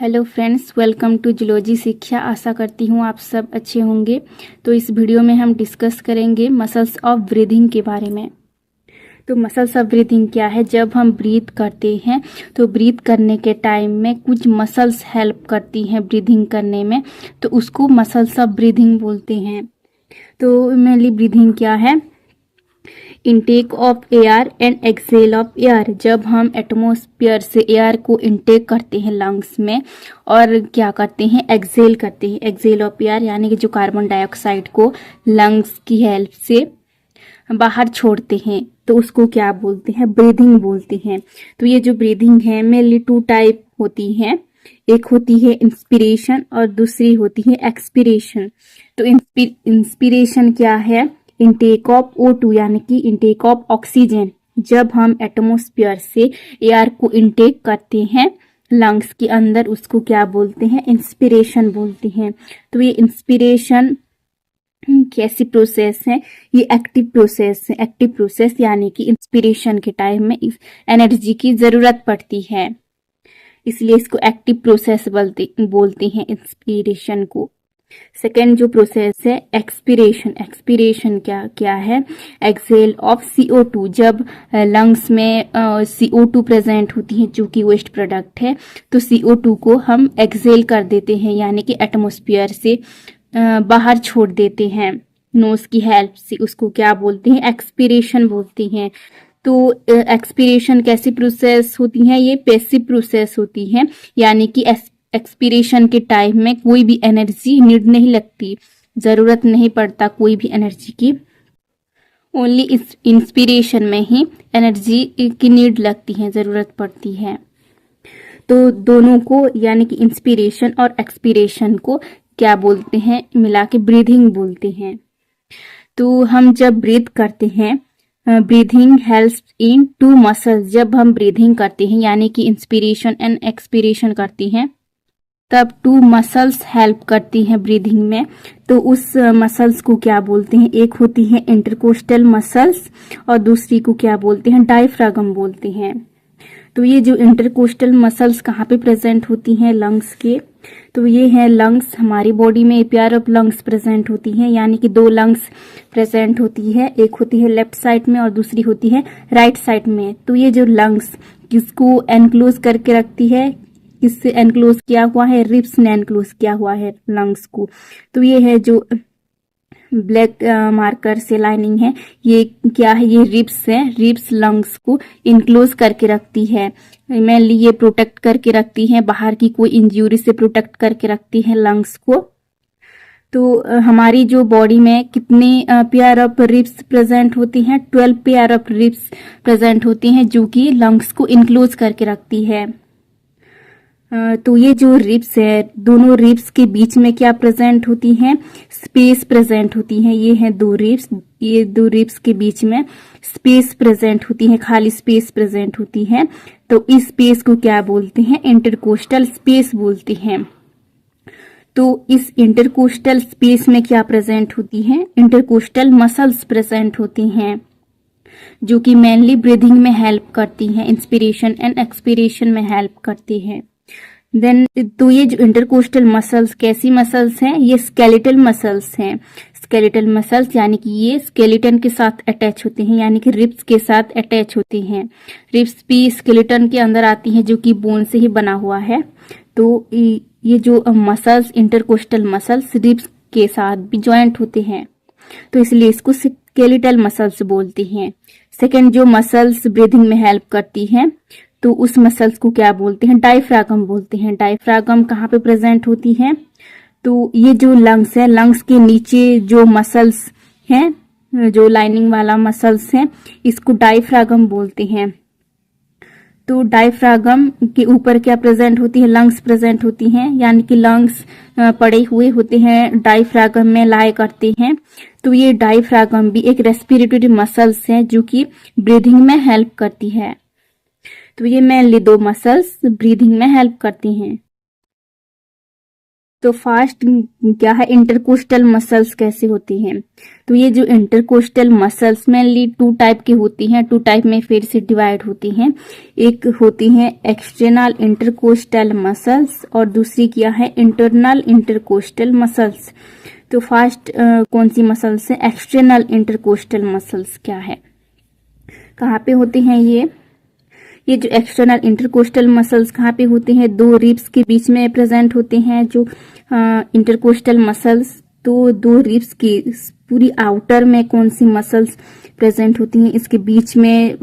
Hello friends, welcome to zoology Shiksha. आशा करती हूँ आप सब अच्छे होंगे। तो इस वीडियो में हम डिस्कस करेंगे मसल्स ऑफ ब्रीदिंग के बारे में। तो मसल्स ऑफ ब्रीदिंग क्या है? जब हम ब्रीथ करते हैं तो ब्रीथ करने के टाइम में कुछ मसल्स हेल्प करती हैं ब्रीदिंग करने में, तो उसको मसल्स ऑफ ब्रीदिंग बोलते हैं। तो मेनली ब्रीदिंग क्या है? Intake of air and exhale of air. जब हम एटमॉस्फेयर से एयर को इनटेक करते हैं लंग्स में, और क्या करते हैं? एक्सेल करते हैं। एक्सेल ऑफ एयर यानी कि जो कार्बन डाइऑक्साइड को लंग्स की हेल्प से बाहर छोड़ते हैं, तो उसको क्या बोलते हैं? ब्रीदिंग बोलते हैं। तो ये जो ब्रीदिंग है मेनली 2 टाइप होती है। एक होती है इंस्पिरेशन और दूसरी होती है एक्सपिरेशन। तो इंस्पिरेशन क्या है? इनटेक ऑफ O2 यानी कि इनटेक ऑफ ऑक्सीजन। जब हम एटमॉस्फेयर से एयर को इनटेक करते हैं लंग्स के अंदर, उसको क्या बोलते हैं? इंस्पिरेशन बोलते हैं। तो ये इंस्पिरेशन कैसी प्रोसेस है? ये एक्टिव प्रोसेस है। एक्टिव प्रोसेस यानी कि इंस्पिरेशन के टाइम में एनर्जी की जरूरत पड़ती है, इसलिए इसको एक्टिव प्रोसेस बोलते हैं इंस्पिरेशन को। सेकेंड जो प्रोसेस है एक्सपिरेशन। एक्सपिरेशन क्या है? Exhale of CO2। जब लंग्स में CO2 प्रेजेंट होती है जो कि वेस्ट प्रोडक्ट है, तो CO2 को हम एक्सेल कर देते हैं यानी कि एटमॉस्फेयर से बाहर छोड़ देते हैं नोज की हेल्प से। उसको क्या बोलते हैं? एक्सपिरेशन बोलते हैं। तो एक्सपिरेशन कैसी प्रोसेस होती है? ये पैसिव प्रोसेस होती है, यानी कि एक्सपिरेशन के टाइम में कोई भी एनर्जी नीड नहीं लगती, जरूरत नहीं पड़ता कोई भी एनर्जी की। ओनली इस इंस्पिरेशन में ही एनर्जी की नीड लगती है, जरूरत पड़ती है। तो दोनों को यानी कि इंस्पिरेशन और एक्सपिरेशन को क्या बोलते हैं? मिला के ब्रीथिंग बोलते हैं। तो हम जब ब्रीथ करते हैं, ब्रीथिंग हेल्प्स इन 2 मसल्स। जब हम ब्रीथिंग करते हैं यानी कि इंस्पिरेशन एंड एक्सपिरेशन करते हैं, तब 2 मसल्स हेल्प करती हैं ब्रीदिंग में। तो उस मसल्स को क्या बोलते हैं? एक होती है इंटरकोस्टल मसल्स और दूसरी को क्या बोलते हैं? डायफ्रागम बोलते हैं। तो ये जो इंटरकोस्टल मसल्स कहाँ पे प्रेजेंट होती हैं? लंग्स के। तो ये है लंग्स। हमारी बॉडी में पेयर ऑफ लंग्स प्रेजेंट होती हैं, यानी कि 2 लंग्स प्रेजेंट होती है। एक होती है लेफ्ट साइड में और दूसरी होती है राइट साइड में। तो ये जो लंग्स किसको एनक्लोज करके रखती है? किससे एनक्लोज किया हुआ है? रिब्स ने एनक्लोज किया हुआ है लंग्स को। तो ये है जो ब्लैक मार्कर से लाइनिंग है, ये क्या है? ये रिब्स है। रिब्स लंग्स को इनक्लोज करके रखती है। मेनली ये प्रोटेक्ट करके रखती है, बाहर की कोई इंजरी से प्रोटेक्ट करके रखती है लंग्स को। तो हमारी जो बॉडी में कितने पेयर ऑफ रिब्स प्रेजेंट होती हैं? 12 पेयर ऑफ रिब्स प्रेजेंट होती हैं जो कि लंग्स को इनक्लोज करके रखती है। तो ये जो रिब्स है, दोनों रिब्स के बीच में क्या प्रेजेंट होती हैं? स्पेस प्रेजेंट होती है। ये है 2 रिब्स, ये 2 रिब्स के बीच में स्पेस प्रेजेंट होती है, खाली स्पेस प्रेजेंट होती है। तो इस स्पेस को क्या बोलते हैं? इंटरकोस्टल स्पेस बोलते हैं। तो इस इंटरकोस्टल स्पेस में क्या प्रेजेंट होती है? इंटरकोस्टल मसल्स प्रेजेंट होती हैं जो कि मेनली ब्रीदिंग में हेल्प करती हैं, इंस्पिरेशन एंड एक्सपिरेशन में हेल्प करती हैं। देन तो ये जो इंटरकोस्टल मसल्स कैसी मसल्स हैं? ये स्केलेटल मसल्स हैं। स्केलेटल मसल्स यानी कि ये स्केलेटन के साथ अटैच होते हैं, यानी कि रिब्स के साथ अटैच होते हैं। रिब्स भी स्केलेटन के अंदर आती हैं जो कि बोन से ही बना हुआ है। तो ये जो मसल्स इंटरकोस्टल मसल्स रिब्स के साथ भी ज्वाइंट होते हैं, तो इसलिए इसको स्केलेटल मसल्स बोलते हैं। सेकेंड जो मसल्स ब्रीदिंग में हेल्प करती हैं, तो उस मसल्स को क्या बोलते हैं? डायफ्रागम बोलते हैं। डायफ्रागम कहाँ पे प्रेजेंट होती है? तो ये जो लंग्स है, लंग्स के नीचे जो मसल्स हैं, जो लाइनिंग वाला मसल्स है, इसको डायफ्रागम बोलते हैं। तो डायफ्रागम के ऊपर क्या प्रेजेंट होती है? लंग्स प्रेजेंट होती हैं, यानी कि लंग्स पड़े हुए होते हैं, डायफ्रागम में लाए करते हैं। तो ये डायफ्रागम भी एक रेस्पिरेटरी मसल्स है जो कि ब्रीदिंग में हेल्प करती है। तो ये मेनली 2 मसल्स ब्रीदिंग में हेल्प करती हैं। तो फास्ट क्या है, इंटरकोस्टल मसल्स कैसे होती हैं। तो ये जो इंटरकोस्टल मसल्स मेनली 2 टाइप की होती हैं, 2 टाइप में फिर से डिवाइड होती हैं। एक होती हैं एक्सटर्नल इंटरकोस्टल मसल्स और दूसरी क्या है, इंटरनल इंटरकोस्टल मसल्स। तो फास्ट कौन सी मसल्स है, एक्सटर्नल इंटरकोस्टल मसल्स क्या है, कहाँ पे होते हैं ये जो एक्सटर्नल इंटरकोस्टल मसल्स कहाँ पे होते हैं, 2 रिब्स के बीच में प्रेजेंट होते हैं जो इंटरकोस्टल मसल्स। तो 2 रिब्स की पूरी आउटर में कौन सी मसल्स प्रेजेंट होती हैं, इसके बीच में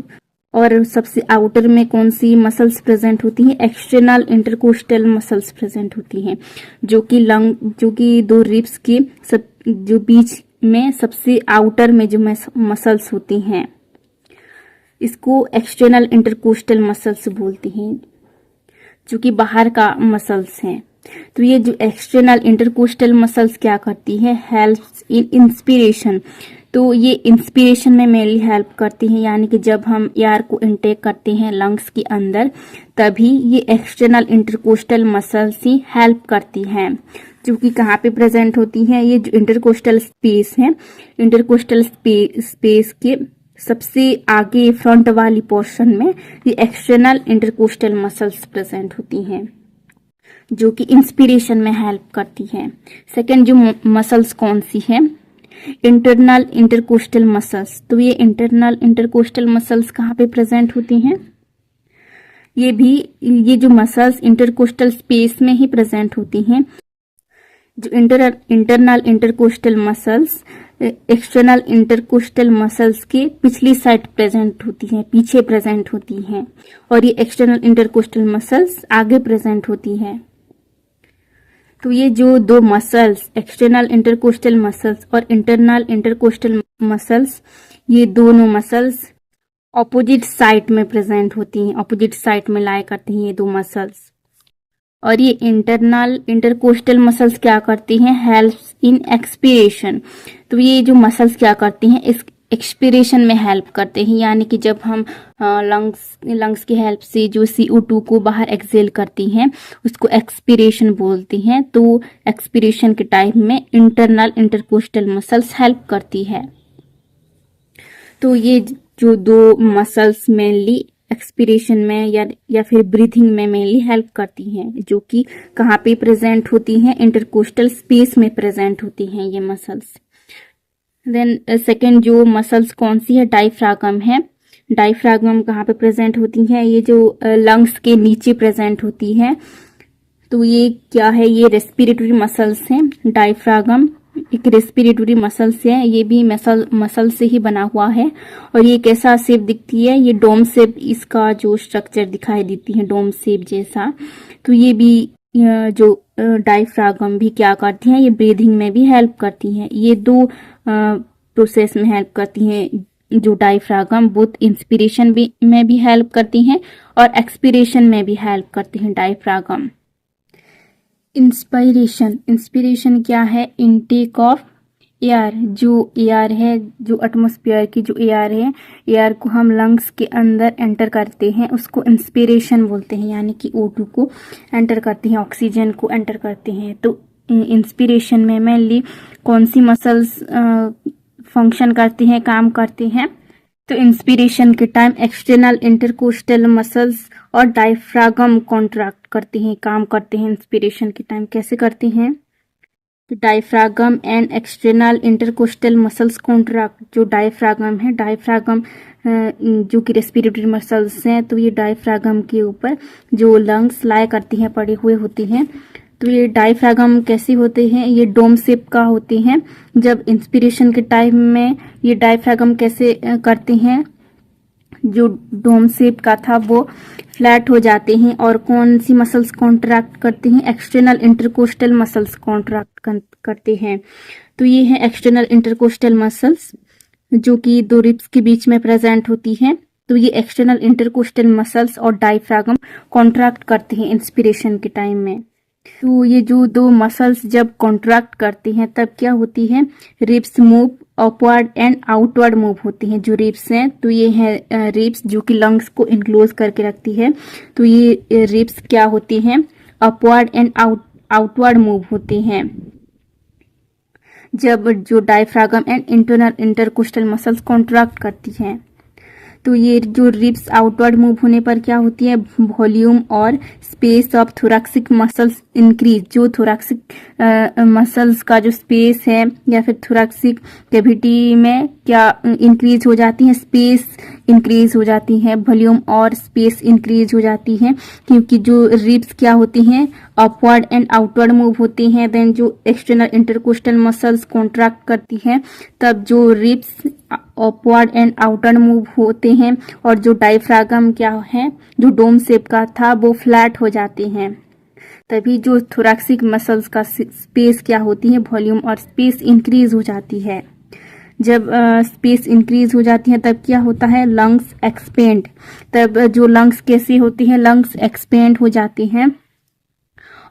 और सबसे आउटर में कौन सी मसल्स प्रेजेंट होती हैं, एक्सटर्नल इंटरकोस्टल मसल्स प्रेजेंट होती हैं, जो कि 2 रिब्स के जो बीच में सबसे आउटर में जो मसल्स होती हैं, इसको एक्सटर्नल इंटरकोस्टल मसल्स बोलते हैं, जो कि बाहर का मसल्स हैं। तो ये जो एक्सटर्नल इंटरकोस्टल मसल्स क्या करती है, हेल्प्स इन इंस्पिरेशन। तो ये इंस्पिरेशन में मेनली हेल्प करती हैं, यानी कि जब हम एयर को इनटेक करते हैं लंग्स के अंदर, तभी ये एक्सटर्नल इंटरकोस्टल मसल्स ही हेल्प करती हैं, जो कि कहाँ पे प्रेजेंट होती हैं, ये जो इंटरकोस्टल स्पेस है, इंटरकोस्टल स्पेस के सबसे आगे फ्रंट वाली पोर्शन में ये एक्सटर्नल इंटरकोस्टल मसल्स प्रेजेंट होती हैं, जो कि इंस्पिरेशन में हेल्प करती हैं। सेकेंड जो मसल्स कौन सी है, इंटरनल इंटरकोस्टल मसल्स। तो ये इंटरनल इंटरकोस्टल मसल्स कहाँ पे प्रेजेंट होती हैं, ये जो मसल्स इंटरकोस्टल स्पेस में ही प्रेजेंट होती हैं। जो internal intercostal muscles external intercostal muscles के पिछली साइड प्रेजेंट होती हैं, पीछे प्रेजेंट होती हैं, और ये एक्सटर्नल इंटरकोस्टल मसल्स आगे प्रेजेंट होती हैं। तो ये जो 2 मसल्स, एक्सटर्नल इंटरकोस्टल मसल्स और इंटरनल इंटरकोस्टल मसल्स, ये दोनों मसल्स ऑपोजिट साइड में प्रेजेंट होती हैं, ऑपोजिट साइड में लाई करती हैं ये 2 मसल्स। और ये इंटरनल इंटरकोस्टल मसल्स क्या करती हैं, हेल्प्स इन एक्सपीरेशन। तो ये जो मसल्स क्या करती हैं, इस एक्सपीरेशन में हेल्प करते हैं, यानी कि जब हम लंग्स की हेल्प से जो CO2 को बाहर एक्सेल करती हैं, उसको एक्सपीरेशन बोलती हैं। तो एक्सपीरेशन के टाइम में इंटरनल इंटरकोस्टल मसल्स हेल्प करती है। तो ये जो 2 मसल्स मेनली एक्सपीरेशन में या फिर ब्रीथिंग में मेनली हेल्प करती हैं, जो कि कहाँ पे प्रेजेंट होती हैं, इंटरकोस्टल स्पेस में प्रेजेंट होती हैं ये मसल्स। देन सेकेंड जो मसल्स कौन सी है, डायफ्रागम है। डायफ्रागम कहाँ पे प्रेजेंट होती है, ये जो लंग्स के नीचे प्रेजेंट होती है। तो ये क्या है, ये रेस्पिरेटरी मसल्स हैं। डायफ्रागम एक रेस्पिरेटरी मसल्स है, ये भी मसल से ही बना हुआ है, और ये कैसा शेप दिखती है, ये डोम शेप इसका जो स्ट्रक्चर दिखाई देती है, डोम शेप जैसा। तो ये भी जो डायफ्रागम भी क्या करती हैं, ये ब्रीदिंग में भी हेल्प करती हैं। ये 2 प्रोसेस में हेल्प करती हैं, जो डायफ्रागम बोथ इंस्पिरेशन में भी हेल्प करती हैं और एक्सपीरेशन में भी हेल्प करती हैं डायफ्रागम। इंस्पिरेशन क्या है, इनटेक ऑफ एयर। जो एयर है, जो एटमॉस्फेयर की जो एयर है, एयर को हम लंग्स के अंदर एंटर करते हैं, उसको इंस्पिरेशन बोलते हैं, यानी कि O2 को एंटर करते हैं, ऑक्सीजन को एंटर करते हैं। तो इंस्पिरेशन में मेनली कौन सी मसल्स फंक्शन करती हैं, काम करती हैं। तो इंस्पिरेशन के टाइम एक्सटर्नल इंटरकोस्टल मसल्स और डायफ्रागम कॉन्ट्रैक्ट करते हैं, काम करते हैं इंस्पिरेशन के टाइम। कैसे करते हैं, तो diaphragm and external intercostal muscles contract. जो डायफ्रागम है, डायफ्रागम जो कि रेस्पिरेटरी मसल्स हैं, तो ये डायफ्रागम के ऊपर जो लंग्स लाई करती हैं, पड़े हुए होती हैं। तो ये डायफ्रागम कैसी होते हैं, ये डोम शेप का होते हैं। जब इंस्पिरेशन के टाइम में ये डायफ्रागम कैसे करते हैं, जो डोम शेप का था वो फ्लैट हो जाते हैं, और कौन सी मसल्स कॉन्ट्रैक्ट करते हैं, एक्सटर्नल इंटरकोस्टल मसल्स कॉन्ट्रैक्ट करते हैं। तो ये है एक्सटर्नल इंटरकोस्टल मसल्स, जो कि 2 रिब्स के बीच में प्रेजेंट होती हैं। तो ये एक्सटर्नल इंटरकोस्टल मसल्स और डायफ्रागम कॉन्ट्रैक्ट करते हैं इंस्पिरेशन के टाइम में। तो ये जो 2 मसल्स जब कॉन्ट्रैक्ट करती हैं, तब क्या होती है, ribs move upward and outward move होती हैं। जो रिब्स हैं, तो ये है रिब्स जो कि लंग्स को इनक्लोज करके रखती है। तो ये रिब्स क्या होती हैं, अपवर्ड एंड आउटवर्ड मूव होते हैं जब जो diaphragm and internal intercostal muscles contract करती हैं। तो ये जो रिब्स आउटवर्ड मूव होने पर क्या होती है, वॉल्यूम और स्पेस ऑफ थोरैक्सिक मसल्स इंक्रीज। जो थोरैक्सिक मसल्स का जो स्पेस है या फिर थोरैक्सिक कैविटी में क्या इंक्रीज हो जाती है, स्पेस इंक्रीज हो जाती है, वॉल्यूम और स्पेस इंक्रीज हो जाती है, क्योंकि जो रिब्स क्या होती हैं अपवर्ड एंड आउटवर्ड मूव होती हैं। देन जो एक्सटर्नल इंटरकोस्टल मसल्स कॉन्ट्रैक्ट करती हैं, तब जो ribs upward and outward move होते हैं और जो डायफ्रागम क्या है जो डोम शेप का था वो फ्लैट हो जाते हैं। तभी जो थोरैक्सिक मसल्स का स्पेस क्या होती है, वॉल्यूम और स्पेस इंक्रीज हो जाती है। जब स्पेस इंक्रीज हो जाती है तब क्या होता है, लंग्स एक्सपेंड। तब जो लंग्स कैसी होती है, लंग्स एक्सपेंड हो जाती हैं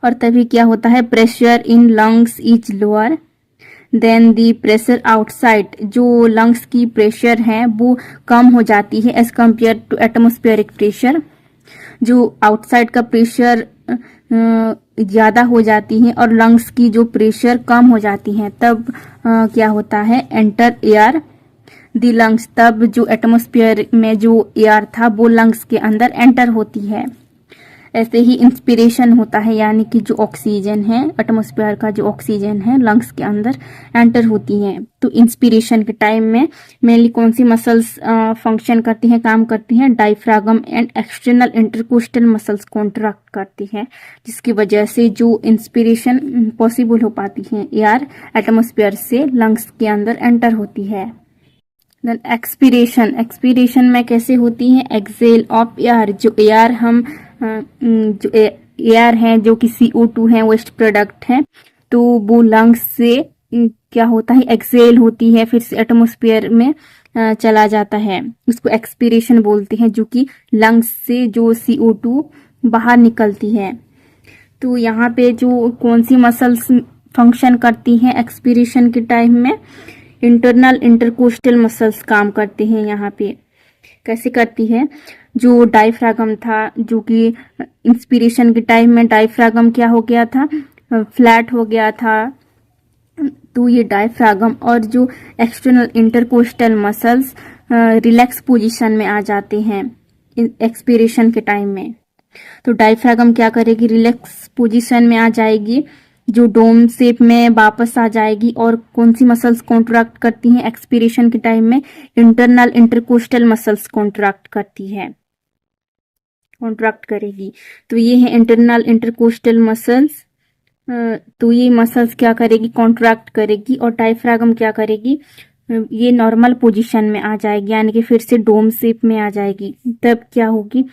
और तभी क्या होता है, pressure in lungs is lower than the pressure outside. जो लंग्स की प्रेशर है वो कम हो जाती है as compare to atmospheric pressure. जो आउटसाइड का प्रेशर ज्यादा हो जाती है और लंग्स की जो प्रेशर कम हो जाती है, तब क्या होता है, एंटर एयर दी लंग्स। तब जो एटमोस्फेयर में जो एयर था वो लंग्स के अंदर एंटर होती है। ऐसे ही इंस्पिरेशन होता है, यानी कि जो ऑक्सीजन है, एटमॉस्फेयर का जो ऑक्सीजन है लंग्स के अंदर एंटर होती है। तो इंस्पिरेशन के टाइम में मेनली कौन सी मसल्स फंक्शन करती हैं, काम करती हैं, diaphragm and external intercostal muscles contract करती है, जिसकी वजह से जो इंस्पिरेशन पॉसिबल हो पाती है, एयर एटमॉस्फेयर से लंग्स के अंदर एंटर होती है। देन एक्सपीरेशन में कैसे होती है, एक्सेल ऑफ एयर। जो एयर हम जो एयर है जो कि CO2 है, वेस्ट प्रोडक्ट है, तो वो लंग्स से क्या होता है, एक्सेल होती है, फिर से एटमॉस्फेयर में चला जाता है। उसको एक्सपीरेशन बोलते हैं, जो कि लंग्स से जो CO2 बाहर निकलती है। तो यहाँ पे जो कौन सी मसल्स फंक्शन करती हैं एक्सपीरेशन के टाइम में, इंटरनल इंटरकोस्टल मसल्स काम करते हैं। यहाँ पे कैसे करती है, जो डायफ्रागम था, जो कि इंस्पिरेशन के टाइम में डायफ्रागम क्या हो गया था, फ्लैट हो गया था, तो ये डायफ्रागम और जो external intercostal muscles relax position में आ जाते हैं एक्सपीरेशन के टाइम में। तो डायफ्रागम क्या करेगी, रिलैक्स पोजीशन में आ जाएगी, जो डोम शेप में वापस आ जाएगी। और कौन सी मसल्स कॉन्ट्रैक्ट करती हैं एक्सपीरेशन के टाइम में, इंटरनल इंटरकोस्टल मसल्स कॉन्ट्रैक्ट करती है, कॉन्ट्रैक्ट करेगी। तो ये है इंटरनल इंटरकोस्टल मसल्स। तो ये मसल्स क्या करेगी, कॉन्ट्रैक्ट करेगी, और डायफ्रागम क्या करेगी, ये नॉर्मल पोजीशन में आ जाएगी, यानी कि फिर से डोम शेप में आ जाएगी। तब क्या होगी,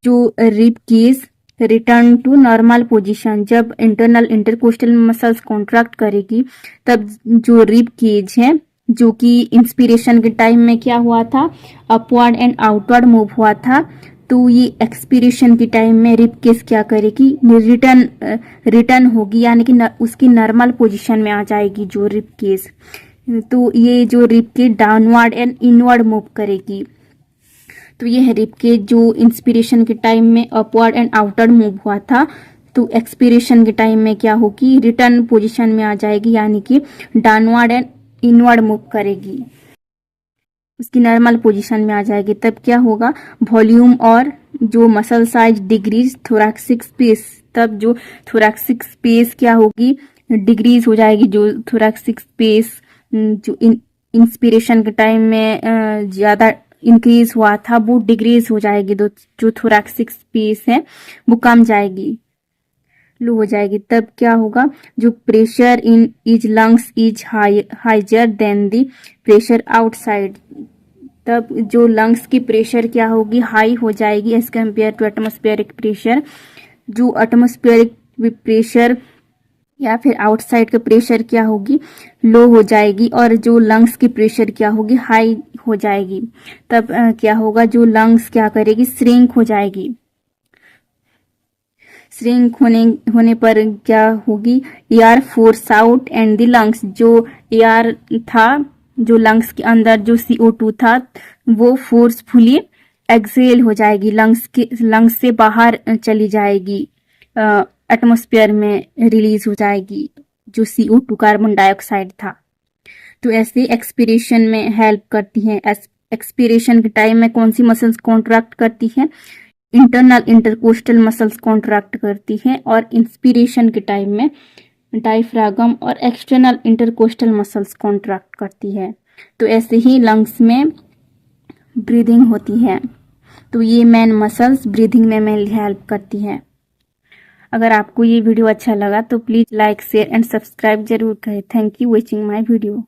जो rib cage return to normal position. जब इंटरनल इंटरकोस्टल मसल्स कॉन्ट्रैक्ट करेगी, तब जो रिब केज है, जो कि इंस्पिरेशन के टाइम में क्या हुआ था, अपवर्ड एंड आउटवर्ड मूव हुआ था, तो ये एक्सपीरेशन के टाइम में रिब केज क्या करेगी, रिटर्न होगी, यानी कि उसकी नॉर्मल पोजीशन में आ जाएगी जो रिब केज। तो ये जो rib cage downward and inward move करेगी। तो ये है रिब केज जो इंस्पिरेशन के टाइम में अपवर्ड एंड आउटवर्ड मूव हुआ था, तो एक्सपीरेशन के टाइम में क्या होगी, रिटर्न पोजीशन में आ जाएगी, यानी कि डाउनवर्ड एंड इनवर्ड मूव करेगी, उसकी नॉर्मल पोजीशन में आ जाएगी। तब क्या होगा, वॉल्यूम और जो मसल साइज डिक्रीज थोरैक्सिक स्पेस। तब जो थोरैक्सिक स्पेस क्या होगी, डिक्रीज हो जाएगी। जो थोरैक्सिक स्पेस जो इंस्पिरेशन के टाइम में ज्यादा इंक्रीज हुआ था, वो डिक्रीज हो जाएगी। जो थोरैक्सिक स्पेस है वो कम जाएगी, लो हो जाएगी। तब क्या होगा, जो pressure in is lungs is higher than the pressure outside. तब जो लंग्स की प्रेशर क्या होगी, हाई हो जाएगी as compare to atmospheric pressure. जो एटमॉस्फेरिक प्रेशर या फिर आउटसाइड का प्रेशर क्या होगी, लो हो जाएगी, और जो लंग्स की प्रेशर क्या होगी, हाई हो जाएगी। तब क्या होगा, जो लंग्स क्या करेगी, श्रिंक हो जाएगी। श्रिंक होने पर क्या होगी, air force out and the lungs. जो एयर था, जो लंग्स के अंदर जो CO2 था, वो फोर्सफुली एक्सेल हो जाएगी, लंग्स से बाहर चली जाएगी एटमॉस्फेयर में रिलीज हो जाएगी, जो CO2 कार्बन डाइऑक्साइड था। तो ऐसे एक्सपीरेशन में हेल्प करती हैं। एक्सपीरेशन के टाइम में कौन सी मसल्स कॉन्ट्रैक्ट करती हैं? इंटरनल इंटरकोस्टल मसल्स कॉन्ट्रैक्ट करती हैं, और इंस्पिरेशन के टाइम में डायफ्रागम और एक्सटर्नल इंटरकोस्टल मसल्स कॉन्ट्रैक्ट करती है। तो ऐसे ही लंग्स में ब्रीदिंग होती है। तो ये मेन मसल्स ब्रीदिंग में मेनली हेल्प करती हैं। अगर आपको ये वीडियो अच्छा लगा तो please like, share and subscribe जरूर करें। Thank you watching my video.